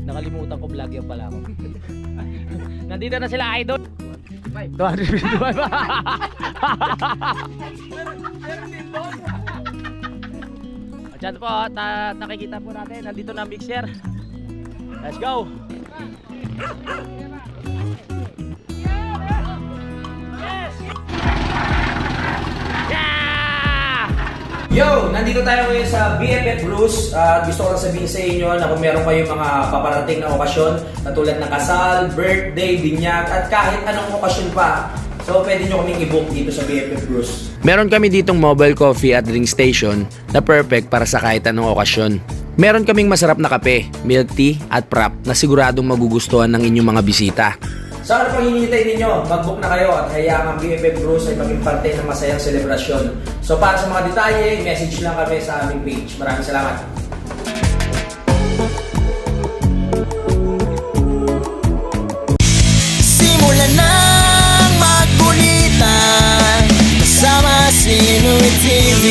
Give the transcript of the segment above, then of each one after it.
Nakalimutan ko vlog yan pala ako. Nandito na sila idol. 255. Diyan po, nakikita po natin, nandito na ang mixer. Let's go! Yo! Nandito tayo ngayon sa BFF Brews at gusto ko lang sabihin sa inyo na kung meron kayong mga paparating na okasyon na tulad ng kasal, birthday, binyag at kahit anong okasyon pa, so pwede nyo kaming i-book dito sa BFF Brews. Meron kami ditong mobile coffee at drink station na perfect para sa kahit anong okasyon. Meron kaming masarap na kape, milk tea at prop na siguradong magugustuhan ng inyong mga bisita. Sa ano pang hinihintay ninyo, mag-book na kayo at hayaan ang BFF Brews ay maging parte ng masayang selebrasyon. So para sa mga detalye, message lang kami sa aming page. Maraming salamat! Simulan ng magbulitan kasama si Inuit TV.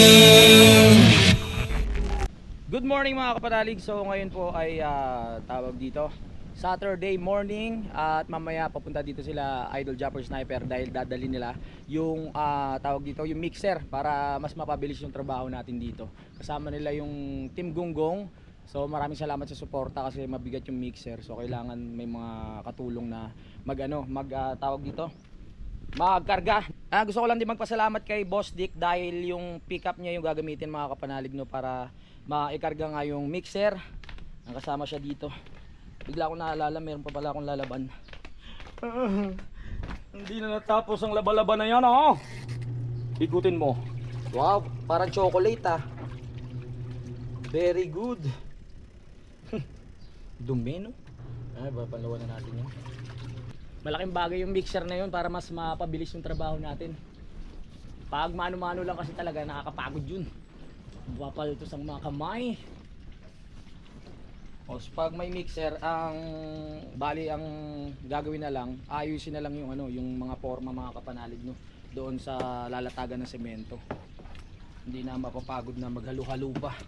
Good morning mga kapanalig. So ngayon po ay tawag dito Saturday morning at mamaya papunta dito sila Idol Jumper Sniper dahil dadali nila yung tawag dito yung mixer para mas mapabilis yung trabaho natin dito. Kasama nila yung Team Gunggong. So maraming salamat sa suporta kasi mabigat yung mixer. So kailangan may mga katulong na tawag dito magkarga. Gusto ko lang din magpasalamat kay Boss Dick dahil yung pickup niya yung gagamitin mga kapanalig no para maikarga nga yung mixer. Ang kasama siya dito. Bigla ko naalala, meron pa pala akong lalaban. Hindi na natapos ang laba-laban na yan, oh. Ikutin mo. Wow, parang chocolate, ah. Very good. Dumi, no? Ay, papalawan na natin yan. Malaking bagay yung mixer na yun para mas mapabilis yung trabaho natin. Pag mano-mano lang kasi talaga, nakakapagod yun. Mapapalitos ang mga kamay. O, pag may mixer, ang gagawin na lang, ayusin na lang yung yung mga forma mga kapanalig no doon sa lalatagan ng semento. Hindi na mapapagod na maghalo-halo pa.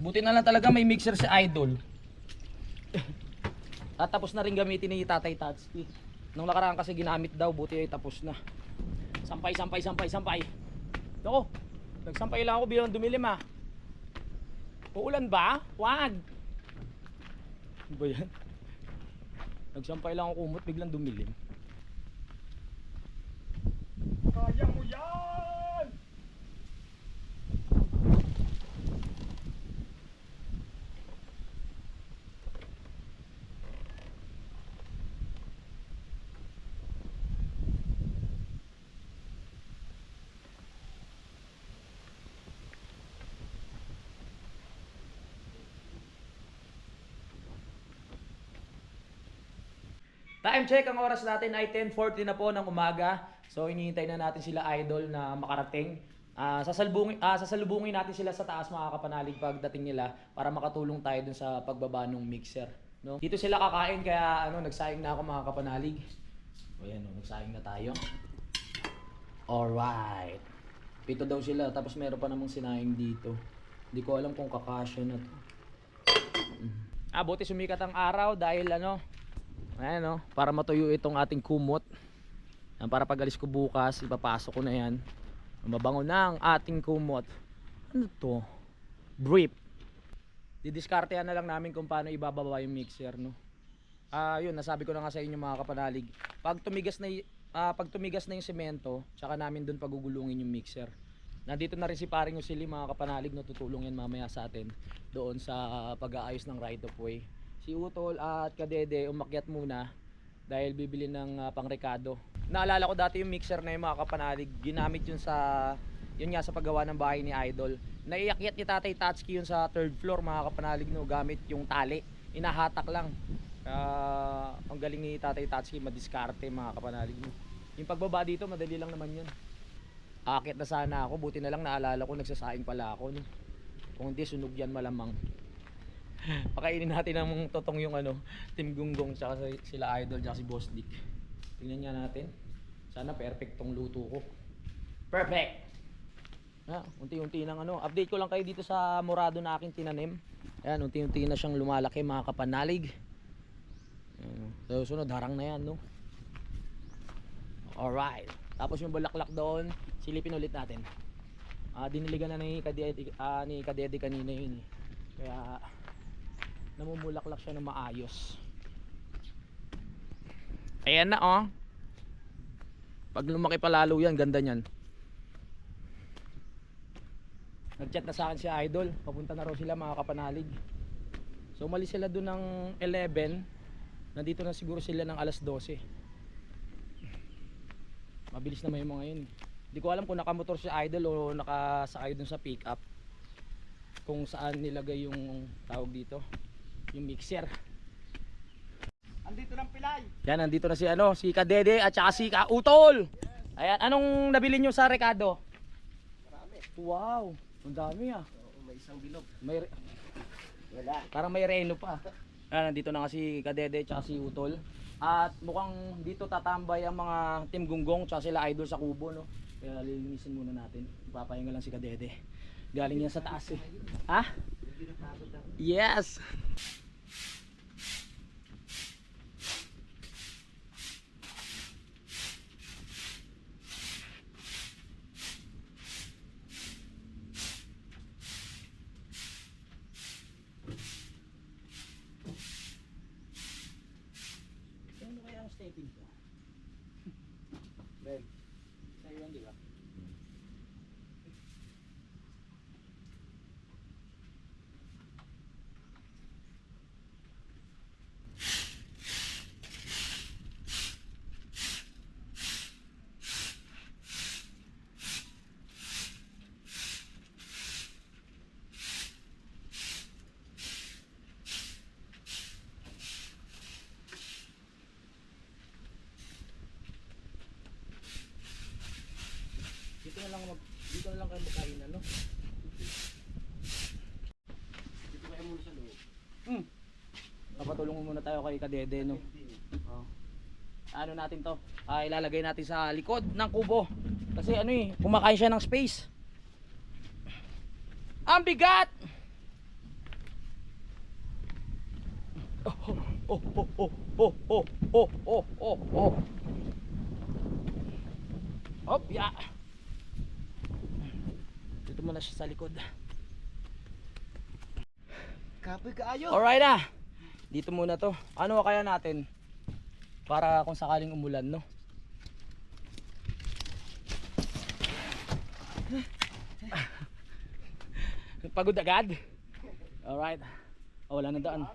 Buti na lang talaga may mixer si Idol. At tapos na rin gamitin ni Tatay Tatsuki. Nung nakaraan kasi ginamit daw, buti ay tapos na. Sampay. Nako, nagsampay lang ako bilang dumilim ah. Uulan ba? Wag! Ano ba yan? Nagsampay lang ako kumot, biglang dumilim. Kaya mo yan! Time check, ang oras natin ay 10:40 na po ng umaga. So hinihintay na natin sila Idol na makarating. Sasalubungin natin sila sa taas mga kapanalig pagdating nila para makatulong tayo dun sa pagbaba ng mixer. No? Dito sila kakain kaya nagsayang na ako mga kapanalig. O yan, nagsayang na tayo. Alright. Pito daw sila tapos meron pa namang sinayang dito. Hindi ko alam kung kakasya na to. Buti sumikat ang araw dahil ayan para matuyo itong ating kumot. Para pag alis ko bukas, ipapasok ko na yan. Mabango na ang ating kumot. Ano to? Brief. Didiskartehan na lang namin kung paano ibababa yung mixer, no? Yun, nasabi ko na nga sa inyo mga kapanalig. Pag tumigas na yung semento, tsaka namin doon pagugulungin yung mixer. Nandito na rin si paring Usili mga kapanalig, no? Tutulong yan mamaya sa atin doon sa pag-aayos ng right of way. Si Utol at Kadede umakyat muna dahil bibili ng pangrekado. Naalala ko dati yung mixer na yung mga kapanalig, ginamit yun sa paggawa ng bahay ni Idol. Naiakyat ni Tatay Tatsuki yun sa third floor mga kapanalig no, gamit yung tali. Inahatak lang. Ang galing ni Tatay Tatsuki, madiskarte mga kapanalig no. Yung pagbaba dito madali lang naman yun. Aakyat na sana ako, buti na lang naalala ko nagsasaing pala ako no. Kung hindi sunog yan malamang. Pakainin natin ng totong yung Team Gunggong tsaka sila Idol tsaka si Boss Dick. Tingnan nga natin. Sana perfect tong luto ko. Perfect! Unti-unti nang ano. Update ko lang kayo dito sa morado na aking tinanim. Ayan, unti-unti na siyang lumalaki mga kapanalig. Ayan, so sunod harang na yan, no. Alright. Tapos yung bulaklak doon, silipin ulit natin. Diniligan na ni Kadede kanina yun eh. Kaya namumulaklak siya ng maayos. Ayan na oh. Pag lumaki pa lalo yan, ganda niyan. Nag-chat na sa akin si Idol, papunta na raw sila mga kapanalig. So umalis sila doon ng 11. Nandito na siguro sila ng alas 12. Mabilis naman yung mga yun. Hindi ko alam kung nakamotor si Idol o nakasakay doon sa pick up. Kung saan nilagay yung tawag dito, yung mixer. Andito ng pilay. Yan, nandito na si Kadede at saka si Utol. Ayan, anong nabili nyo sa Recado? Marami. Wow, ang dami ah. Oo, may isang bilog. Wala. Parang may reno pa. Nandito na kasi Kadede at si Utol. At mukhang dito tatambay ang mga Team Gunggong at sila Idol sa kubo, no? Kaya lilinisin muna natin. Ipapahinga lang si Kadede. Galing yan sa taas eh. Ha? Yes! Ano kaya ang stepping ko? Ben. Sa'yo yan, di ba? Dito na lang kayo magkain, ano? Dito kayo muna sa loob. Papatulungan muna tayo kay Kadede, no? Oh. Ano natin to? Ilalagay natin sa likod ng kubo. Kasi ano eh, kumakain siya ng space. Ang bigat! Hop, ya. Dito muna siya sa likod. Kapoy kaayo. Alright na. Dito muna to. Ano kaya natin? Para kung sakaling umulan, no? Pagod agad? Alright. Oh, wala na daan.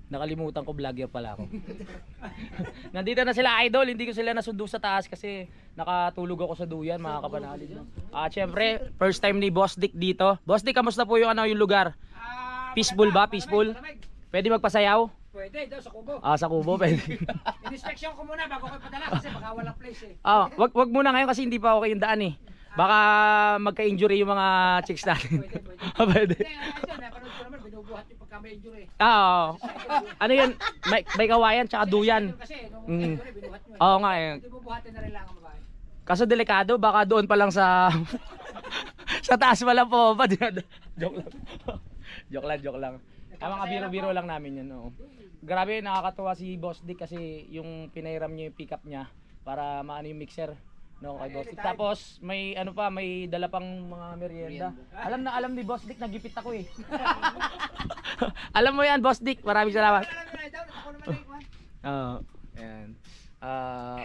Nakalimutan ko, vlogger pala ako. Nandito na sila Idol, hindi ko sila nasundo sa taas kasi nakatulog ako sa duyan mga kapanalig. At syempre, first time ni Boss Dick dito. Boss Dick, kamusta po yung yung lugar? Peaceful ba? Peaceful? Pwede magpasayaw? Pwede, daw sa kubo. Sa kubo pwede. In-inspection ko muna bago ko padala kasi baka walang place eh. Wag muna ngayon kasi hindi pa okay yung daan eh. Baka magka-injury yung mga chicks natin. Pwede. Ito, napanood ko naman, binubuhat yung pagka-injury. Oo. Ano yun? May kawayan tsaka duyan. Kasi, nung Mm. injury, binuhat mo eh. Oo nga eh. Hindi bubuhatin na rin lang ang babae. Kaso delikado, baka doon pa lang sa sa taas pa lang po. Joke lang. joke lang. Mga biro-biro lang namin yun. Oo. Grabe, nakakatuwa si Boss Dick kasi yung pinairam niya yung pickup niya para maano yung mixer. No, kay Boss Dick. Tapos may ano pa, may dala pang mga merienda. Alam ni Boss Dick, nagipit ako eh. Alam mo yan, Boss Dick. Maraming salamat. Alam mo na ito, ako naman na ikuhan. Ayan.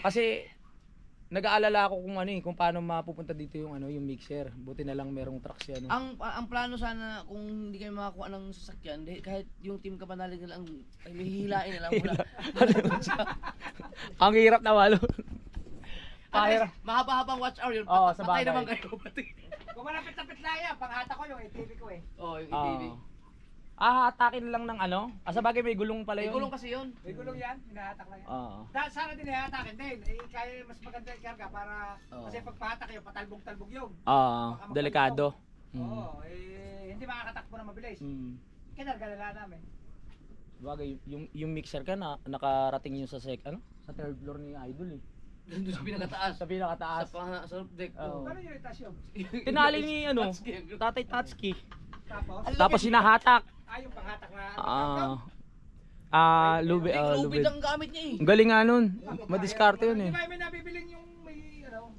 Kasi nag-aalala ako kung ano eh, kung paano mapupunta dito yung yung mixer. Buti na lang merong truck siya, no. Ang plano sana kung hindi kayo makakuha ng sasakyan, kahit yung team kapanalig na lang ay may hihilain na lang mula. Ang hirap na walo. Pahirap. Mahaba-habang watch hour yun. Oo, sa Patay bagay. naman kayo. Kung malapit-lapit lang yan, panghata ko yung ATV ko eh. Oo, yung Oo. ibibig. hatakin lang ng ano? Sa bagay may gulong pala May yun. gulong kasi yun. May gulong yan, hinahatak lang yan. Oo. Sana din hihatakin din. Kaya mas maganda yung karga para Oo. kasi pag pahatak yun, patalbog-talbog yun. Oo, delikado. Oo, hindi makakatakbo na mabilis. Kinarga na lang namin. Bagay, yung mixer ka na nakarating yun sa sa third floor ni Idol eh. Doon sa pinakataas. Sa pinakataas. Sa roof deck. Oo. Paano yung itas yun? Tinali ni ano, Tatsuki. Tatay Tatsuki. Tapos, Tapos hinahatak. yung panghatak na Lube, Lubid ang gamit niya eh. Ang galing nga nun. Madiskarte yun eh. Di ba may nabibiling yung may ano?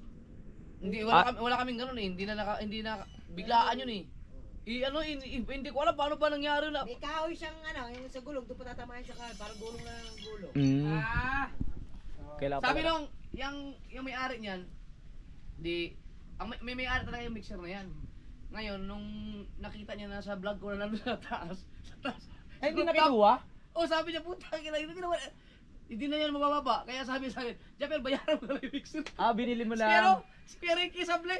Hindi, wala kaming ganun eh. Hindi na biglaan yun eh. Hindi ko alam paano ba nangyari na. May kahoy siyang yung sa gulong, doon patatamaan siya ka, parang gulong na ng gulong. Ah, Kailangan Sabi pala. nung, yung may-ari niyan, may may-ari talaga yung mixer na yan. Ngayon, nung nakita niya na sa vlog ko na nandun sa taas, Eh, hindi na kinuha? sabi niya, puta, hindi na yan mabababa. Kaya sabi sa akin, Japper, bayaran mo na yung mixer. Binili mo Pero, lang. si Ricky Sable.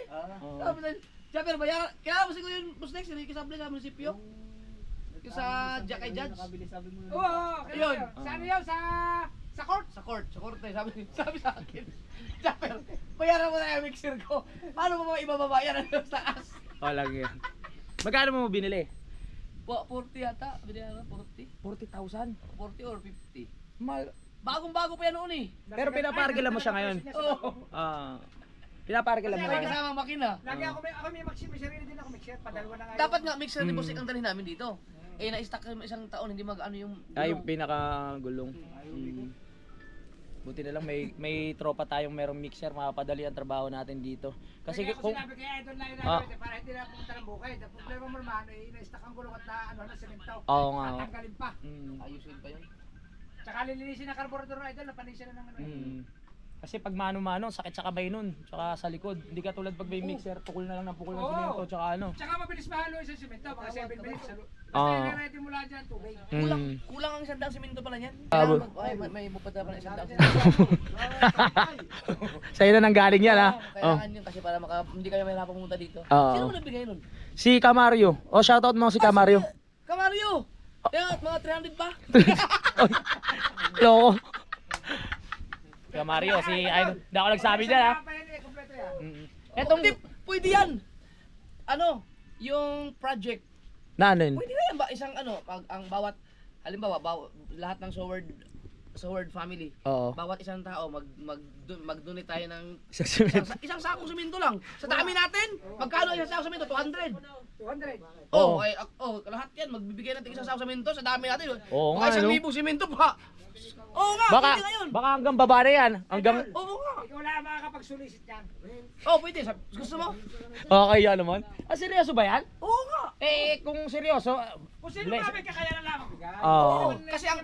Sabi na, Japper, bayaran. Kaya mo siguro yung Busnex, si Ricky Sable sa munisipyo. Yung sa kay Judge. oo, Ayun. Saan yun? Sa court? Sa court eh. Sabi sa akin, Japper, bayaran mo na yung mixer ko. Paano mo ibababayaran yung taas? Walang yan. Magkano mo binili? 40 yata, binayaran 40. 40,000. 40 or 50. Mal. Bagong-bago pa yan noon eh. Pero pinapargila mo siya ngayon. Oo. Pinapargila mo May ngayon. kasamang makina. Lagi ako may mixer, may sarili din ako mixer, padalwa na nga. Dapat nga mixer ni Bossik ang dalhin namin dito. Na-stack kami isang taon, hindi mag-ano yung Ay, gulong. pinakagulong. Buti na lang may tropa tayong merong mixer, makapadali ang trabaho natin dito. Kasi Kaya ako kung sinabi kay Idol na yun para hindi na pumunta ng bukay. The problema mo naman ay na-stack ang gulong at na semento. Oo nga. Tatanggalin pa. Ayusin pa yun. Tsaka lilinisin ang carburetor ng Idol, napanisyan na ng ano. Kasi pag mano-mano, sakit sa kamay nun, tsaka sa likod. Hindi ka tulad pag may mixer, pukul na lang ng pukul ng simento, tsaka ano. Tsaka mabilis mahalo isang semento, mga 7 minutes. Oo. Basta i-ready mo lang dyan, tubig. Kulang ang isang daang simento pala niyan. Abo. May pupunta pa ng isang daang Sa'yo na nang galing yan ha. Kailangan yun kasi para hindi kayo mahirapan pumunta dito. Oo. Sino mo nagbigay nun? Si Camario. Shoutout mo si Camario. Kamario! Kaya mga 300 ba? Loko. Camario, si hindi ako nagsabi dyan ha. Kompleto yan. Etong, Hindi, pwede yan! Ano? Yung project. na ano yun? Pwede na yan ba? Isang ano, ang bawat, halimbawa, lahat ng Soward family. Oo. Bawat isang tao mag-donate tayo ng Isang simento. isang sakong simento lang. Sa dami natin, magkano isang sakong simento? 200. 200. Oh, lahat yan magbibigay natin isang sakong simento sa dami natin. Oo Baka nga, no? 1,000 simento pa. Oo nga, Baka, pwede ngayon. baka hanggang baba na yan. Hanggang, Oo nga. Ikaw lang ang makakapag-solicit yan. Oh, pwede. Gusto mo? okay yan naman. Seryoso ba yan? Oo nga. Kung seryoso, Kung sino bless. ba may kakayanan lang magbigay. Oo. Kasi ang-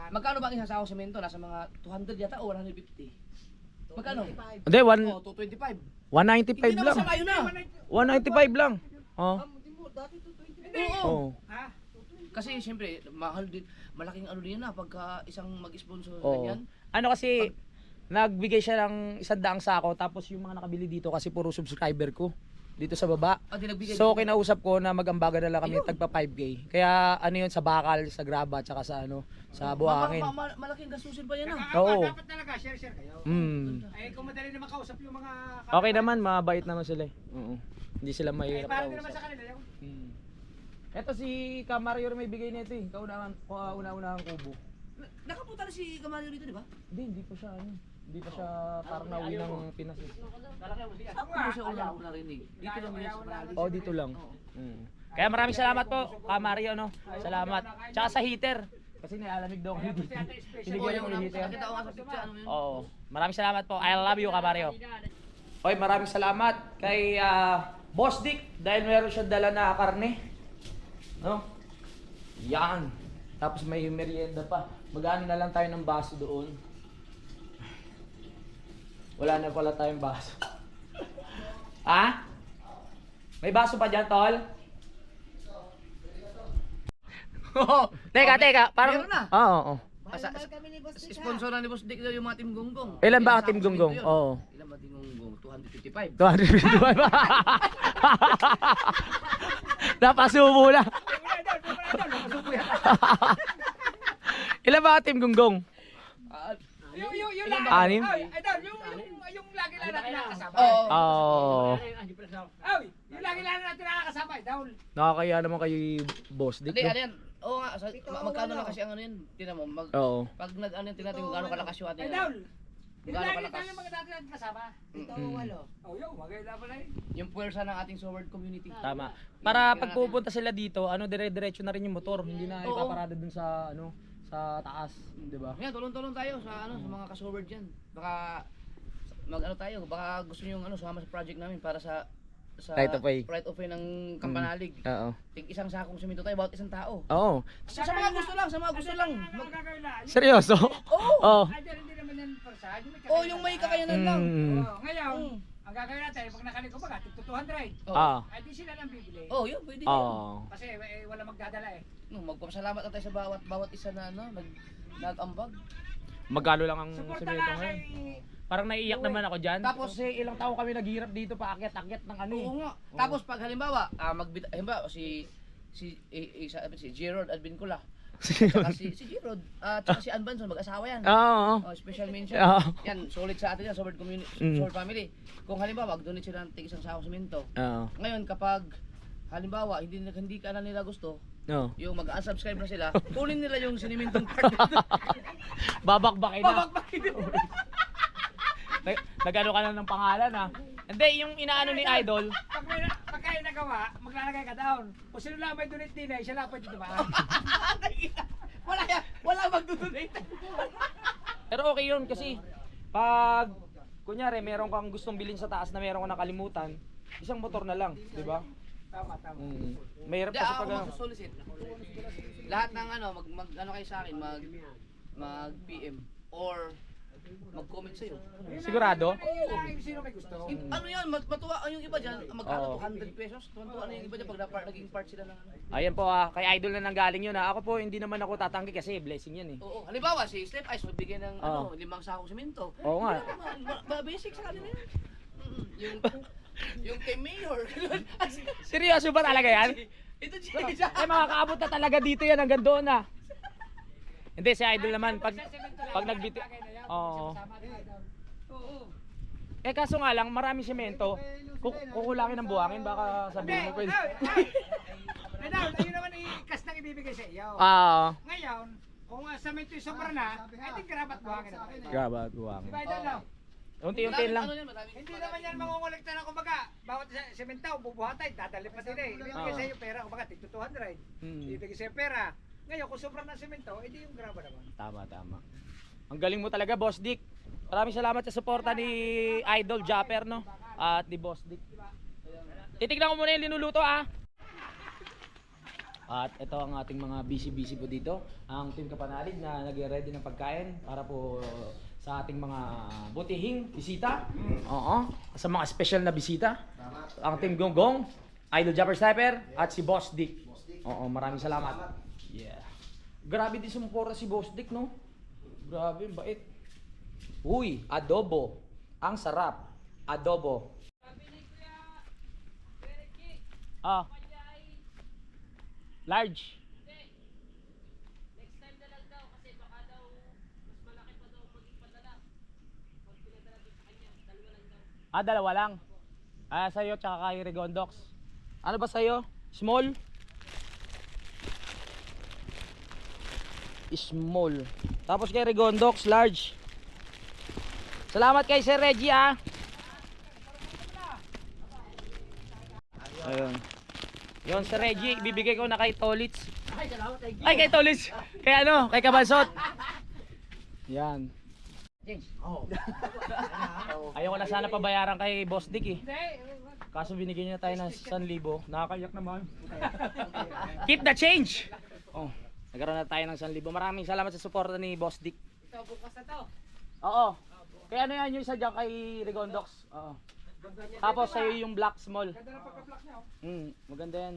Magkano ba ang isang sakong simento? Nasa mga 200 yata o 150? Magkano? Hindi, Oh, 225. 195 Hindi naman lang. sa mayo na. 195 lang. Oh. Oo. Oh. Ha? Kasi siyempre, mahal din, malaking ano din na pagka isang mag-sponsor Oo. ganyan. Ano kasi, nagbigay siya ng 100 sako, tapos yung mga nakabili dito kasi puro subscriber ko dito sa baba. Di nagbigay So din. kinausap ko na mag-ambaga na lang kami tagpa 5K. Kaya ano yun, sa bakal, sa graba, tsaka sa ano, sa buhangin. Malaking gastusin pa yan ah. Oo. Dapat talaga, share kayo. Ay, kung madali naman kausap yung mga... Okay naman, mabait naman sila eh. Oo. Hindi sila Ay, mahirap para din naman sa kausap. kanila yun. Eto si Camario may bigay nito eh. Kauna-unahang kubo. Nakapunta na si Gamalio dito, di ba? Hindi pa siya ano. Hindi pa siya parang nauwi ng Pinas. Eh. Ako mo siya ulang ko narinig. Dito lang yan sa Manali. Oh, dito lang. Kaya maraming salamat po, Camario no. Salamat. Tsaka sa heater. Kasi nilalamig daw kami dito. Binigyan ko ng heater. Nakita ko nga sa picture, ano yun? Oo. Maraming salamat po. I love you, Camario. Hoy, maraming salamat kay Boss Dick dahil meron siya dala na karne. No? Yan. Tapos may merienda pa. Mag-ano na lang tayo ng baso doon. Wala na pala tayong baso. Ha? May baso pa dyan, tol? Teka. Parang... Meron na. Oo. Kami ni Boss Dick, ha? Sponsor na ni Boss Dick yung mga Team Gonggong. Ilan ba ang Ilang Team sakong Gonggong? simento yun? Oo. Ilan ba Team Gonggong? 255. 255. Napasubo na. Ilan ba Team Gunggong? Yung lagi. Anim? Ay, idol, yung lagi lang natin nakakasama. Oo. Oh. Ay, yung lagi lang natin nakakasama, idol. Nakakaya naman kay Boss Dick. Hindi, No? ano yan? Oo nga, magkano lang kasi ang ano yun? Tinan mo, Oo. pag ano yun, tingnan kung gaano kalakas yung ating Idol. Yung Gaano lagi kalakas? tayo mga dati natin kasama. Ito, Mm. walo. Oh, yo, maganda pala eh. yung puwersa ng ating sword community. Tama. Para pag pupunta sila dito, ano dire-diretso na rin yung motor, hindi na Oo. ipaparada dun sa ano, sa taas, 'di ba? Yan, tulong-tulong tayo sa ano, sa mga ka-sword diyan. Baka mag-ano tayo, baka gusto niyo ano sumama sa project namin para sa Right of way. Right of way ng Kampanalig. Oo. Tig isang sakong simento tayo bawat isang tao. Oo. Sa mga gusto lang, sa mga gusto lang. Magagawin na. Seryoso? Oo. Idol, hindi naman yan persa. Oh, yung may kakayanan lang. Mm. Oh, ngayon, ang gagawin natin, pag nakaliko pa ka, tig 200. Ah. Ay, di sila lang bibili. Oh, yun, pwede yun. Oo. Kasi wala magdadala eh. No, magpapasalamat na tayo sa bawat isa na ano, nag-ambag. Magkano lang ang Suporta semento nga ngayon? kay... Parang naiiyak naman ako diyan. Tapos ilang taon kami naghihirap dito paakyat-akyat ng ano eh. Oo nga. Tapos pag halimbawa, halimbawa si Gerard Advincula. Tsaka si Gerard, tsaka si Ann Banson, mag-asawa yan. Oo. Oh, special mention. Oo. Yan, solid sa atin yan, Sword Community, Mm. Sword Family. Kung halimbawa, mag-donate sila ng isang sakong simento. Oo. Ngayon, kapag halimbawa, hindi ka na nila gusto, No. yung mag-unsubscribe na sila, kunin nila yung sinimentong part. Babakbakin na. Babakbakin nila. Nagano ka na ng pangalan ha. Hindi, yung inaano ni Idol. Pag kayo nagawa, maglalagay ka down. Kung sino lang may donate din eh, siya lang pwede dumaan. Wala magdudonate. Pero okay yun kasi pag kunyari meron kang gustong bilhin sa taas na meron kang nakalimutan, isang motor na lang, di ba? Tama, tama. Mahirap Hindi, kasi ako pag ano. mag-solicit. Lahat ng ano, ano kayo sa akin, mag PM or mag-comment sa'yo. Sigurado? Sino may gusto? Ano yan, matuwa yung iba dyan, magkano Oo. 200 pesos, tuwan-tuwa na yung iba dyan pag naging part sila ng ano. Ayan po kay Idol na nanggaling yun ha. Ako po hindi naman ako tatanggi kasi blessing yan eh. Oo, halimbawa si Slip Ice magbigay ng Oo. 5 sakong simento. Oo nga. Basic sa kanila yan. Yung kay Mayor. Seryoso ba talaga yan? Ito Ay makakaabot na talaga dito yan hanggang doon na. Hindi si Idol naman pag nagbiti. Oo. Eh kaso nga lang marami semento. Kukulangin ng buhangin baka sabihin mo pwede. Idol, ayun naman ikas nang ibibigay sa iyo. Ngayon, kung semento yung sobra na, ay di karapat buhangin na. Grabe buhangin. Diba Idol no? Unti-unti lang. Hindi naman yan mangungulekta ng kumbaga, bawat semento, bubuhatay, dadali pa din eh. Ibibigay sa iyo pera, kumbaga, tig 200. Ibibigay sa iyo pera. Ngayon, kung sobrang ng semento, edi yung graba naman. Tama. Ang galing mo talaga, Boss Dick. Maraming salamat sa suporta ni Idol Japper, no? At ni Boss Dick. Titignan ko muna yung linuluto, ah. At ito ang ating mga busy po dito. Ang Team Kapanalig na nagre-ready ng pagkain para po sa ating mga butihing bisita. Oo. Sa mga special na bisita. Ang Team Gonggong, Idol Japper Sniper, at si Boss Dick. Oo, maraming salamat. Yeah. Grabe din sumuporta si Boss Dick, no? Grabe, bait. Uy, adobo. Ang sarap. Adobo. Ah. Large. Next time na lang daw kasi baka daw mas malaki pa daw maging padala. Pag pinadala din sa kanya, dalawa lang daw. Dalawa lang. Sa'yo tsaka kay Regondox. Ano ba sa'yo? Small? Small. Tapos kay Regondox, large. Salamat kay Sir Reggie ah. Ayun. Yon Sir Reggie, ibibigay ko na kay Tolits. Ay, kay Tolits. Kay ano? Kay Kabansot. Yan. Ayaw ko na sana pabayaran kay Boss Dick eh. Kaso binigyan niya tayo ng 1,000. Nakakayak naman. Keep the change. Oh, nagkaroon na tayo ng 1,000. Maraming salamat sa suporta ni Boss Dick. Ito, bukas na to. Oo. Kaya ano yan yung isa dyan kay Regondox. Oo. Tapos sa'yo yung black small. Ganda na pagka-block niya, oh. Maganda yan.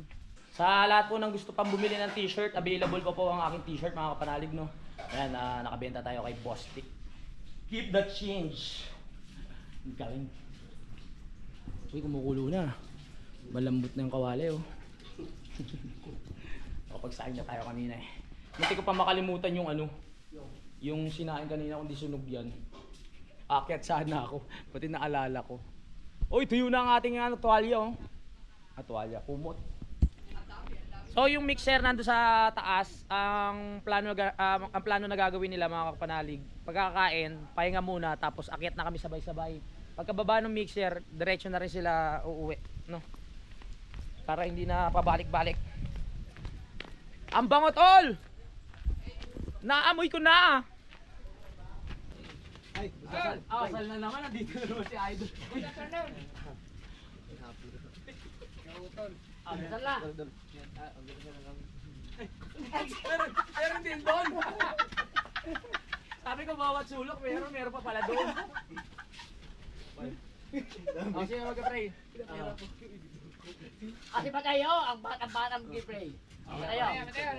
Sa lahat po ng gusto pang bumili ng t-shirt, available po ang aking t-shirt mga kapanalig, no. Ayan, nakabenta tayo kay Boss Dick. Keep the change. Ang galing. Uy, kumukulo na. Malambot na yung kawali, oh. O pagsain na tayo kanina eh. Hindi ko pa makalimutan yung ano. Yung sinain kanina kung di sunog yan. Akyat sana ako. Pati naalala ko. Oy, tuyo na ang ating ano, tuwalya oh. Tuwalya, kumot. So yung mixer nando sa taas, ang plano na gagawin nila mga kapanalig, pagkakain, pahinga muna tapos akyat na kami sabay-sabay. Pagkababa ng mixer, diretso na rin sila uuwi, no? Para hindi na pabalik-balik. Ang bangot all! Naamoy ko na! Ay, asal na naman, nandito na naman si Idol. Asal na! Meron din doon! Sabi ko bawat sulok, meron pa pala doon. O, sino mag-pray? Kasi ba kayo? Ang batang mag-pray. Tayo!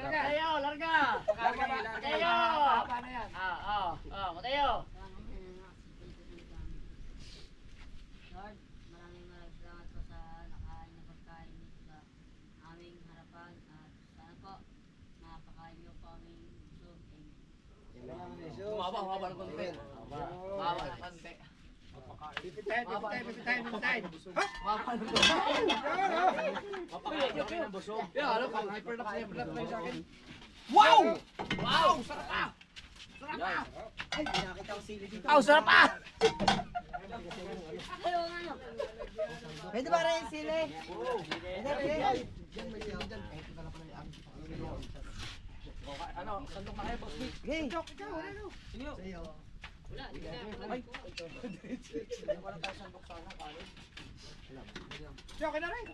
Tayo! Larga! Tayo! Tayo! Lord, maraming salamat po sa nakain na pagkain dito sa aming harapan at sana po makapakain niyo po aming busog. Humaba ng konti. Humaba ng konti. Pipitahin. Humaba ng konti. Mapakain kami ng busog. Yeah, alam ko, hyperlock sa akin. Wow! Wow! Sarap ah! Sarap ah! Ay, nakita ko sili dito. Aw, sarap ah! Pwede ba rin yung sili? Pwede. Ano, sandok na kayo, boss Vic? Okay. Sige. Ay. Wala tayo sandok sana, pare. Okay na rin.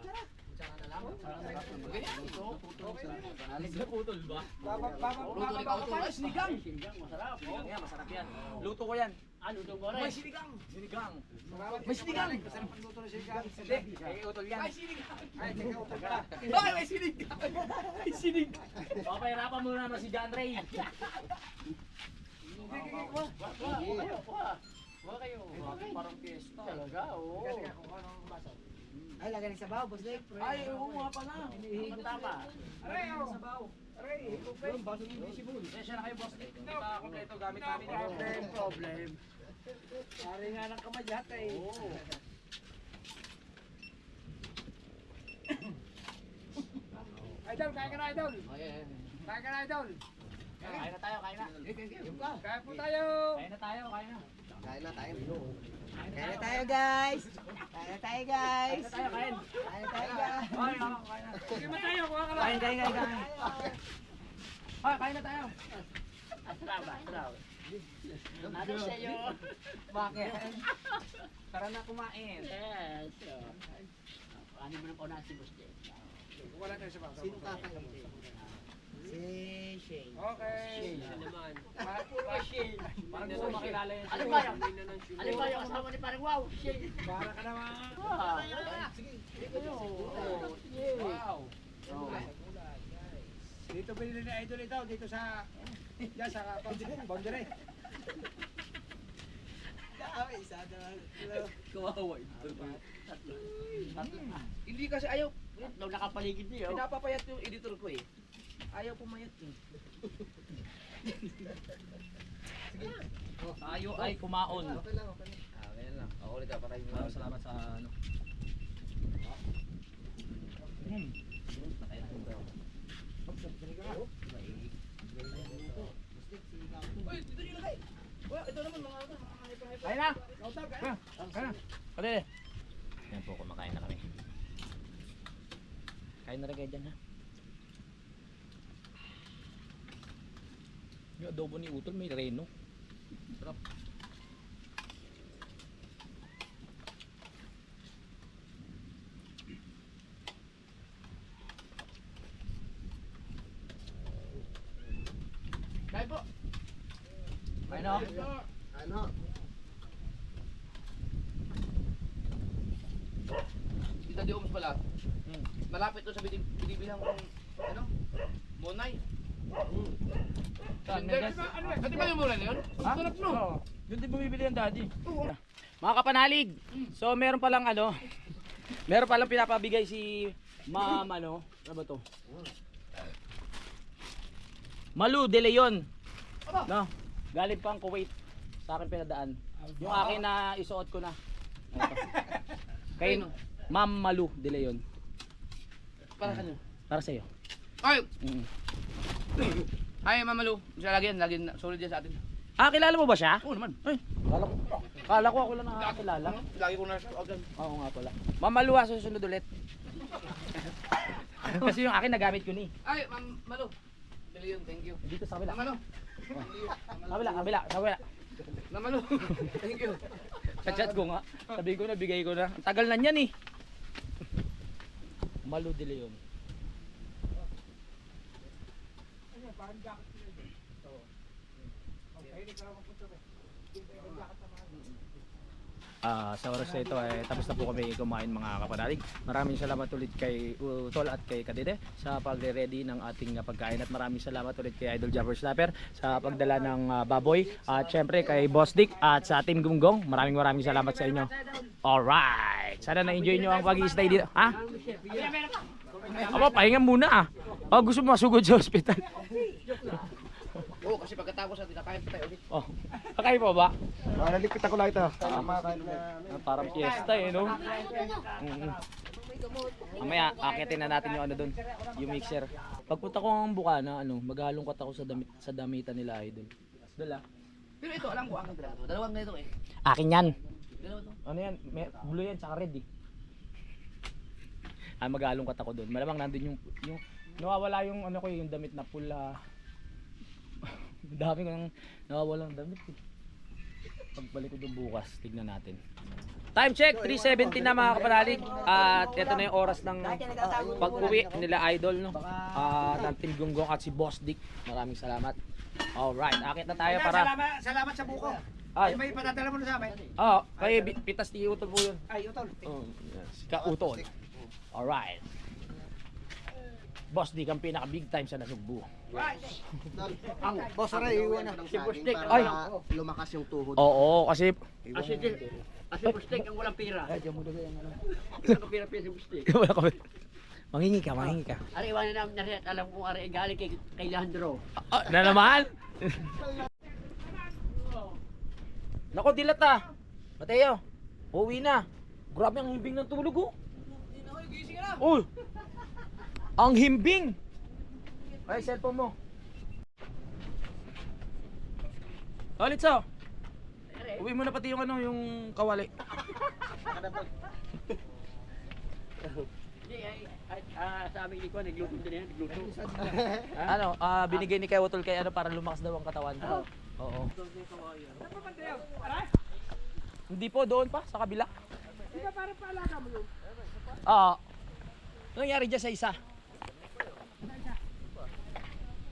Putol ba? Luto ni Kauto. Ay, sinigang! Masarap. Oo, yan, masarap yan. Luto ko yan. Luto ko rin. May sinigang. Sinigang. May sinigang. Masarap ang luto ng sinigang. Hindi, kay utol yan. Ay, sinigang! Ay, teka, utol pala. Ay, may sinigang! May sinigang! Papahirapan mo naman si John Ray. Huwag kayo. Parang piyesta. Talaga, oo. Teka, kung ano ang basa. Ay, lagay ng sabaw, boss Dave. Ay, oo nga pala. Tama. Aray, oh. Aray, higupin. Sesya na kayo, boss. Hindi pa kompleto gamit namin. Problem. Pare nga ng kamadyak eh. Idol, kain ka na, Idol. Kain ka na, Idol. Kain na tayo, kain na. Kain po tayo. Kain na tayo, kain na. Kain na tayo, guys. Kain na tayo, guys. Kain na tayo, kain. Kain na tayo, guys. Ay, kain na. Sige mo tayo, kuha ka lang. Kain. Ay, kain na tayo. Asalamat. Ano sa'yo? Bakit? Tara na kumain. Yes. Ano mo na po na si Boss Dave? Wala tayo sa bangka. Sino tatanggap mo? Si Shane. Okay. Parang gusto makilala yan. Ano ba yung? Ano ba yung kasama ni parang wow? Shane. Para ka naman. Sige. Wow. Dito binili ni Idol ito, dito sa diyan sa boundary. Isa naman. Kawawa ito. Hindi kasi ayaw. Nung nakapaligid niyo. Pinapapayat yung editor ko eh. Ayaw pumayat eh. Tayo ay kumaon. Okay lang. Ganyan lang. Ako ulit para yung salamat sa ano. Uy, dito nyo lagay. Wala, ito naman mga Kain na! Kain na! Kali! Yan po, kumakain na kami. Kain na rin kayo dyan ha. Yung adobo ni Utol may reno. Sarap. Kain po. Kain na! Ano? Dito di Oms pala. Malapit to sa binibilang kong ano? Monay. Saan? Pati ba yung mura na yun? Ha? Sarap no? Oo. Yun din bumibili yung daddy. Mga kapanalig, so meron palang ano, meron palang pinapabigay si ma'am ano ba to? Malu De Leon. No, galing pang Kuwait. Sa akin pinadaan. Yung akin na isuot ko na. Ito. Kay Ma'am Malu De Leon. Para kanyo. Para sa iyo. Ay! Mm. Ay, Mamalu. Siya lagi yan. Solid yan sa atin. Ah, kilala mo ba siya? Oo naman. Ay, kala ko ako lang nakakilala. Lagi ko na siya. Oo nga pala. Ma'am Malu, susunod ulit. Kasi yung akin nagamit ko ni. Ay, Mamalu. Dali yun, thank you. Dito sa kabila. Mamalu. Kabila. Mamalu. Thank you. Sa chat ko nga. Sabi ko na, bigay ko na. Ang tagal na niyan eh. Malu De Leon. Sa oras na ito ay tapos na po kami kumain mga kapanalig. Maraming salamat ulit kay Utol at kay Kadide sa pagre-ready ng ating pagkain at maraming salamat ulit kay Idol Jumper Snapper sa pagdala ng baboy at syempre kay Boss Dick at sa Team Gunggong. Maraming salamat sa inyo. Alright! Sana na-enjoy nyo ang pag-i-stay dito. Ha? Aba, pahinga muna ah. Oh, gusto mo masugod sa hospital. Oo, kasi pagkatapos natin kakain pa tayo ulit. Oh, kakain po ba? Nalikit ako lang ito. Parang fiesta eh, no? Mamaya, akitin na natin yung ano doon, yung mixer. Pagpunta ko ng Bukana, maghalongkat ako sa damitan nila Idol. Dala. Pero ito, alam ko, akin talaga ito. Dalawang ganito eh. Akin yan. Dalawa to. Ano yan? Blue yan, tsaka red eh. Maghalongkat ako doon. Malamang nandun yung nawawala yung ano ko yung damit na pula. Dami ko nang nawawalang damit eh. Pagbalik ko doon bukas, tignan natin. Time check, 3:17 na mga kapanalig. At ito na yung oras ng pag-uwi nila Idol, no? Ng Team Gunggong at si Boss Dick. Maraming salamat. Alright, akit na tayo para... Salamat sa buko. Ay, May patadala mo na sa amin. kay Pitas ni Utol po yun. Ay, utol. Si Ka-Utol. Alright. Boss Dick ang pinaka big time sa Nasugbu. Ang boss Ray, iwan na. Si Bustik. Ay. Lumakas yung tuhod. Oo, kasi... Asi Bustik ang walang pira. Ay, diyan mo daga yung ano. Walang pira si Bustik. Wala ka ba? Mangingi ka. Ari, iwanan namin na rin. Alam kong ari galing kay Leandro. Na naman? Nako, dilat ah. Mateo, uwi na. Grabe ang himbing ng tulog oh. Uy! Ang himbing! Ay, cellphone mo. Litso. Uwi mo na pati yung ano, yung kawali. Sa aming ikaw, nagluto din yan. Nagluto. Binigay ni kay Utol kay ano para lumakas daw ang katawan. Oo. Hindi po, doon pa, sa kabila. Di ba parang paalaga mo yun? Oo. Ano nangyari dyan sa isa?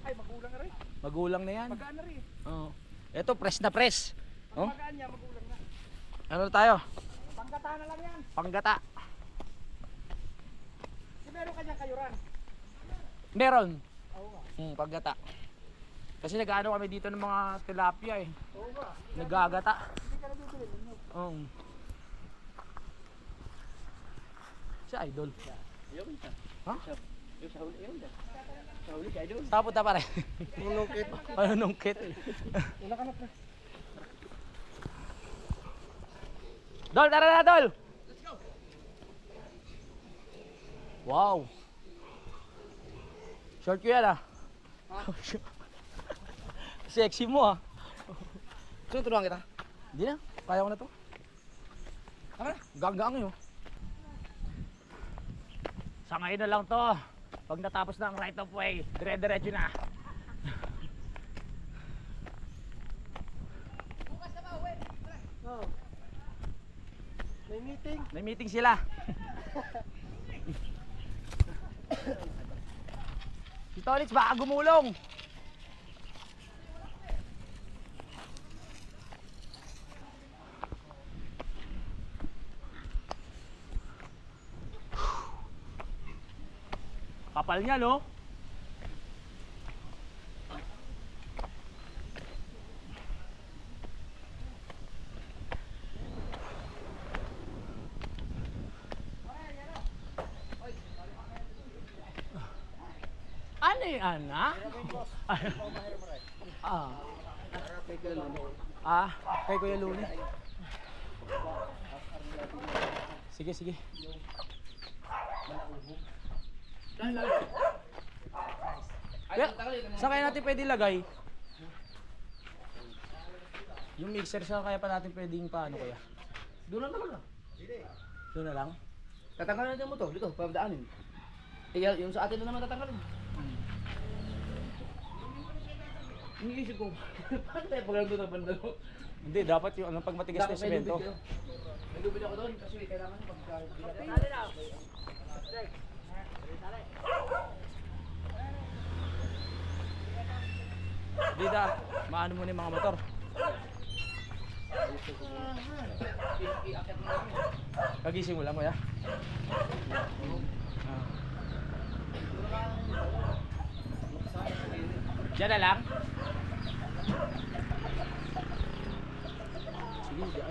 Ay, magulang na rin. Magulang na yan. Magaan na rin. Oo. Ito, press na press. Oh? Magaan niya, magulang na. Ano na tayo? Panggata na lang yan. Panggata. Si meron kanyang kayuran. Meron. Oo nga. Panggata. Kasi nag-ano kami dito ng mga tilapia eh. Oo nga. Nagagata. Hindi ka nabibili. Oo. Si Idol. Ha? Yung sa huli, yun. Sa huli, kaya doon. Saan punta pare? Nungkit. Ano nungkit? Wala ka na pre. Dol, tara na Dol! Let's go! Wow! Short ko yan ah. Sexy mo ah. Sino tulungan kita? Hindi na, kaya ko na to. Ganggang yun. Sa ngayon na lang to. Pag natapos na ang right of way, dire-diretso na. May meeting. May meeting sila. Si Tolits baka gumulong. Kapal niya, no? Ano yung anak? Kay Kuya Luni. Sige, sige. Kaya, saan kaya natin pwede lagay? Yung mixer saan kaya pa natin pwedeng paano kaya? Doon na naman lang. Doon na lang? Tatanggalin natin mo to, dito, pabdaanin. Yung sa atin na naman tatanggalin. Iniisip ko, paano tayo pag doon na banda? Hindi, dapat yung pag matigas na semento. May lubid ako doon kasi kailangan pagka... Dida, maano mo na yung mga motor. Kagising mo lang mo ya. Diyan na lang. Sige, diyan.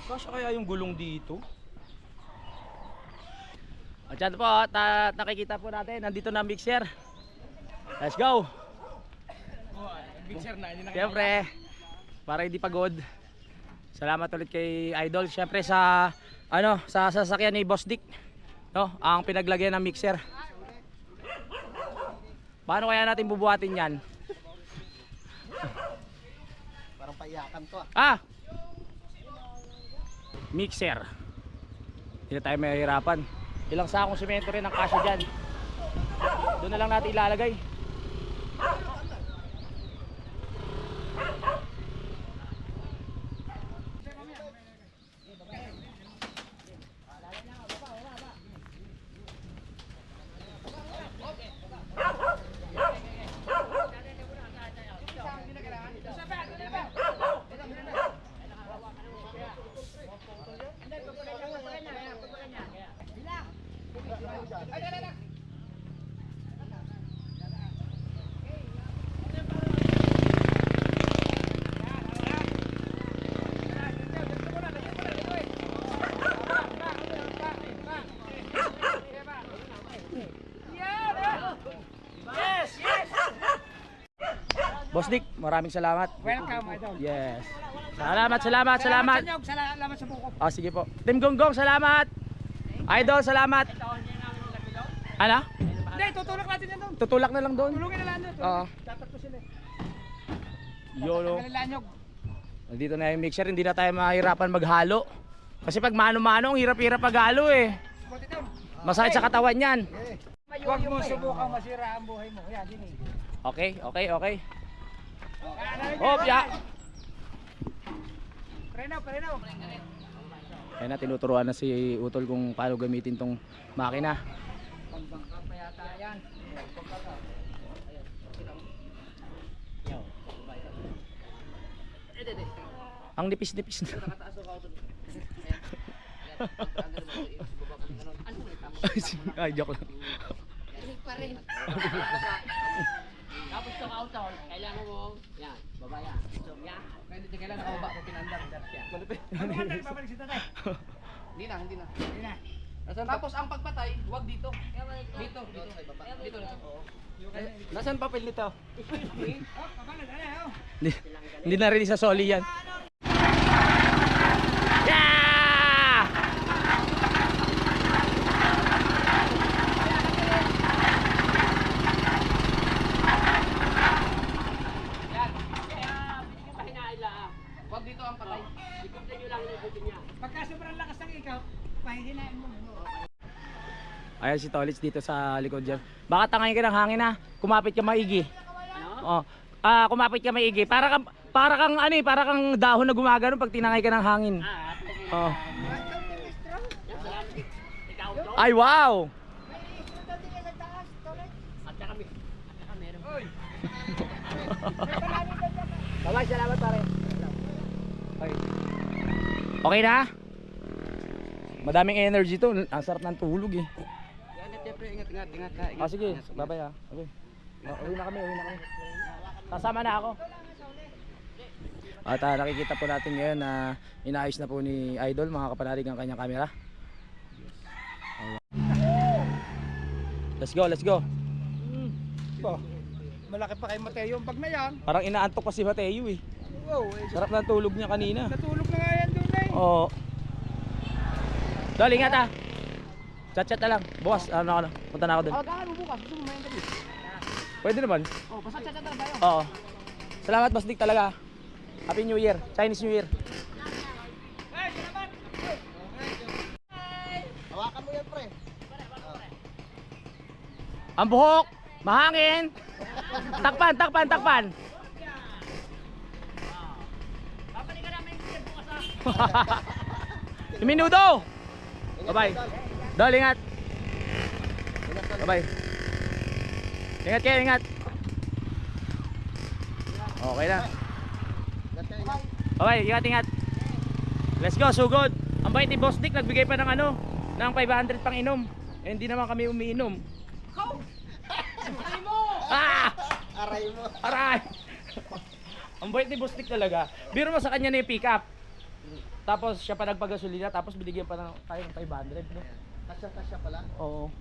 Kasya kaya yung gulong dito? At yan po, nakikita po natin, nandito na ang mixer. Let's go! Mixer na, hindi na. Siyempre, para hindi pagod. Salamat ulit kay Idol. Siyempre sa sa sasakyan ni Boss Dick, no, ang pinaglagyan ng mixer. Paano kaya natin bubuhatin 'yan? Parang paiyakan to Mixer. Hindi na tayo mahihirapan. Ilang sakong semento rin ang kasya dyan. Doon na lang natin ilalagay. Boss Dick, maraming salamat. Welcome, Idol. Yes. Salamat. Salamat sa buko. Sige po. Team Gonggong, salamat. Idol, salamat. Ano? Hindi, tutulak natin yan doon. Tutulak na lang doon. Tulungin na lang doon. Oo. Tatatlo sila. Yolo. Tanggalin lanyog. Nandito na yung mixer, hindi na tayo mahirapan maghalo. Kasi pag mano-mano, ang hirap-hirap maghalo eh. Buti doon. Masakit sa katawan yan. Huwag mo subukang masira ang buhay mo. Yan, din eh. Okay. Ano Hop, ya. Preno. Ayun na, tinuturuan na si Utol kung paano gamitin tong makina. Pambangka pa yata yan. Ang nipis-nipis na. Ay, joke lang. Tapos sa kautol, kailangan mo, yan, babaya. So, yan. Hindi kailangan nakababa kung pinandar. Ano man tayo babalik si tatay? Hindi na. Hindi na. Tapos ang pagpatay, huwag dito. Dito. Dito. Nasaan papel nito? Oh, kapalan, ano? Hindi na rin sa soli yan. Yeah! Huwag dito ang patay. Pagka sobrang lakas ng ikaw, pahihinain mo. Ayan si Tolits dito sa likod dyan. Baka tangayin ka ng hangin ha. Kumapit ka maigi. Ano? Kumapit ka maigi. Para kang dahon na gumagano pag tinangay ka ng hangin. Ay wow! Bye-bye, salamat pare. Okay na? Madaming energy to. Ang sarap ng tulog eh. Ingat. Sige, bye-bye ha. Okay. Uwi na kami. Kasama na ako. At nakikita po natin ngayon na inaayos na po ni Idol mga kapanalig ang kanyang camera. Let's go, let's go. Bo, malaki pa kay Mateo yung bag na yan. Parang inaantok pa si Mateo eh. Wow, Sarap ng tulog niya kanina. natulog na nga yan doon eh. Oo. Dol, ingat ah. Chat-chat na lang. Bukas, ano na, punta na ako doon. Agahan mo bukas, gusto mo mayan gabi. Pwede naman. Oh, basta chat na tayo. Oo. Salamat Boss Dick talaga. Happy New Year. Chinese New Year. Hawakan mo yan, pre. Ang buhok, mahangin. Takpan, takpan, takpan. Minudo. Bye-bye. Dol, ingat. Bye-bye. Ingat kayo, ingat. Okay na. Okay, ingat, ingat. Let's go, so good. Ang bait ni Boss Dick, nagbigay pa ng ano, ng 500 pang inom. Eh, hindi naman kami umiinom. Ah! Aray mo. Aray! Ang bait ni Boss Dick talaga. Biro mo sa kanya na yung pick up. Tapos siya pa nagpagasolina, tapos binigyan pa ng tayo ng 500, no? Kasya pala. Oo.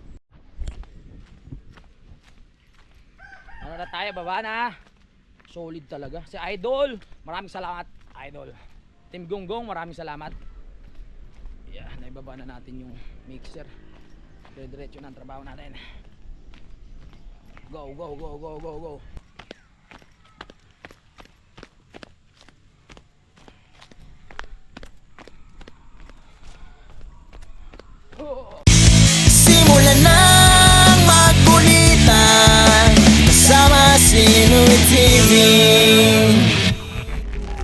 Ano na tayo, baba na. Solid talaga. Si Idol, maraming salamat, Idol. Team Gonggong, maraming salamat. Yeah, naibaba na natin yung mixer. Diretso na ang trabaho natin. Go, go, go, go, go, go. Oh.